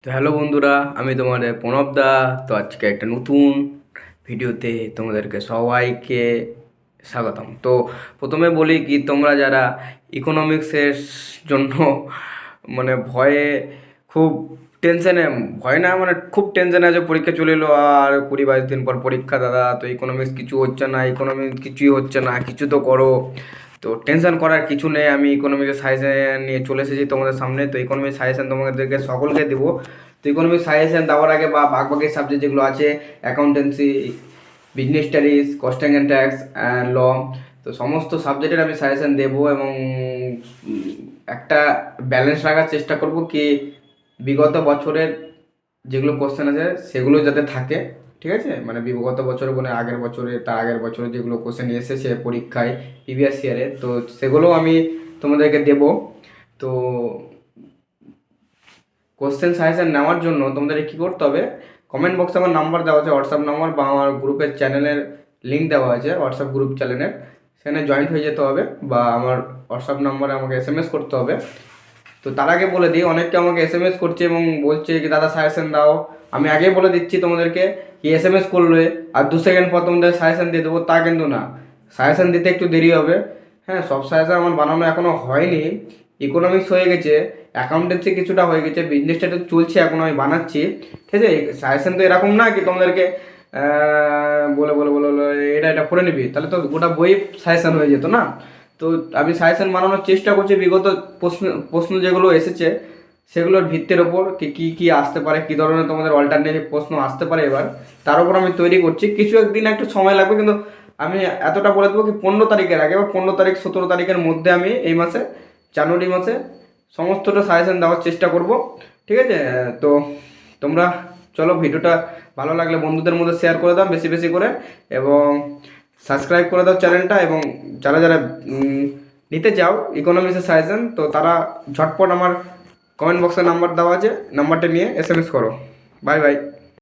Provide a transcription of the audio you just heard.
তো হ্যালো বন্ধুরা, আমি তোমাদের প্রণব দা। তো আজকে একটা নতুন ভিডিওতে তোমাদেরকে সবাইকে স্বাগতম। তো প্রথমে বলি কি, তোমরা যারা ইকোনমিক্সের জন্য মানে ভয়ে খুব টেনশনে, ভয় না মানে খুব টেনশনে আছে, পরীক্ষা চলে এলো আর 20-22 দিন পর পরীক্ষা দাদা, তো ইকোনমিক্স কিছু হচ্ছে না, ইকোনমিক্স কিছুই হচ্ছে না, কিছু তো করো। তো টেনশন করার কিছু নেই, আমি ইকোনমিক্সের সাজেশন নিয়ে চলে এসেছি তোমাদের সামনে। তো ইকোনমিক্স সাজেশন তোমাদেরকে সকলকে দেবো। তো ইকোনমিক্স সাজেশন দেওয়ার আগে বা বাকি সাবজেক্ট যেগুলো আছে, accountancy, business studies, costing and tax and law, তো সমস্ত সাবজেক্টের আমি সাজেশন দেবো এবং একটা ব্যালেন্স রাখার চেষ্টা করব কি বিগত বছরের যেগুলো কোশ্চেন আছে সেগুলো যাতে থাকে। ঠিক আছে, মানে বিগত বছরে মানে আগের বছরে, তার আগের বছরে যেগুলো কোশ্চেন এসেছে পরীক্ষায় প্রিভিয়াস ইয়ারে, তো সেগুলো আমি তোমাদেরকে দেব। তো কোশ্চেন সাজেশন নেওয়ার জন্য তোমাদের কী করতে হবে, কমেন্ট বক্সে আমার নাম্বার দেওয়া আছে, হোয়াটসঅ্যাপ নাম্বার বা আমার গ্রুপের চ্যানেলের লিঙ্ক দেওয়া আছে, হোয়াটসঅ্যাপ গ্রুপ চ্যানেলের, সেখানে জয়েন্ট হয়ে যেতে হবে বা আমার হোয়াটসঅ্যাপ নাম্বারে আমাকে এসএমএস করতে হবে। তো তার আগে বলে দিই, অনেকে আমাকে এসএমএস করছে এবং বলছে কি দাদা সাজেশন দাও। আমি আগেই বলে দিচ্ছি তোমাদেরকে কি এসএমএস করলে আর 2 সেকেন্ড পর তোমাদের সাজেশন দিয়ে দেবো তা কিন্তু না, সাজেশন দিতে একটু দেরি হবে। হ্যাঁ, সব সাজেশন আমার বানানো এখনও হয়নি। ইকোনমিক্স হয়ে গেছে, অ্যাকাউন্টেন্সি কিছুটা হয়ে গেছে, বিজনেসটা একটু চলছে, এখন আমি বানাচ্ছি। ঠিক আছে, সাজেশন তো এরকম না কি তোমাদেরকে বলে বলে বলে বলে এটা করে নিবি, তাহলে তো গোটা বই সাজেশন হয়ে যেত না। তো আমি সাজেশন বানানোর চেষ্টা করছি বিগত প্রশ্ন প্রশ্ন যেগুলো এসেছে সেগুলোর ভিত্তির ওপর কী কী আসতে পারে, কী ধরনের তোমাদের অল্টারনেটিভ প্রশ্ন আসতে পারে এবার, তার উপর আমি তৈরি করছি। কিছু একদিন একটু সময় লাগবে, কিন্তু আমি এতটা বলে দেবো কি 15 তারিখের আগে বা 15 তারিখ 17 তারিখের মধ্যে আমি এই মাসে, জানুয়ারি মাসে সমস্তটা সাজেশন দেওয়ার চেষ্টা করব। ঠিক আছে, তো তোমরা চলো, ভিডিওটা ভালো লাগলে বন্ধুদের মধ্যে শেয়ার করে দাও বেশি বেশি করে, এবং সাবস্ক্রাইব করে দাও চ্যানেলটা। এবং যারা যারা নিতে চাও ইকোনমিক্সের সাজেশন, তো তারা ঝটপট আমার কমেন্ট বক্সে নাম্বার দেওয়া আছে, নাম্বারটা নিয়ে এসএমএস করো। Bye bye.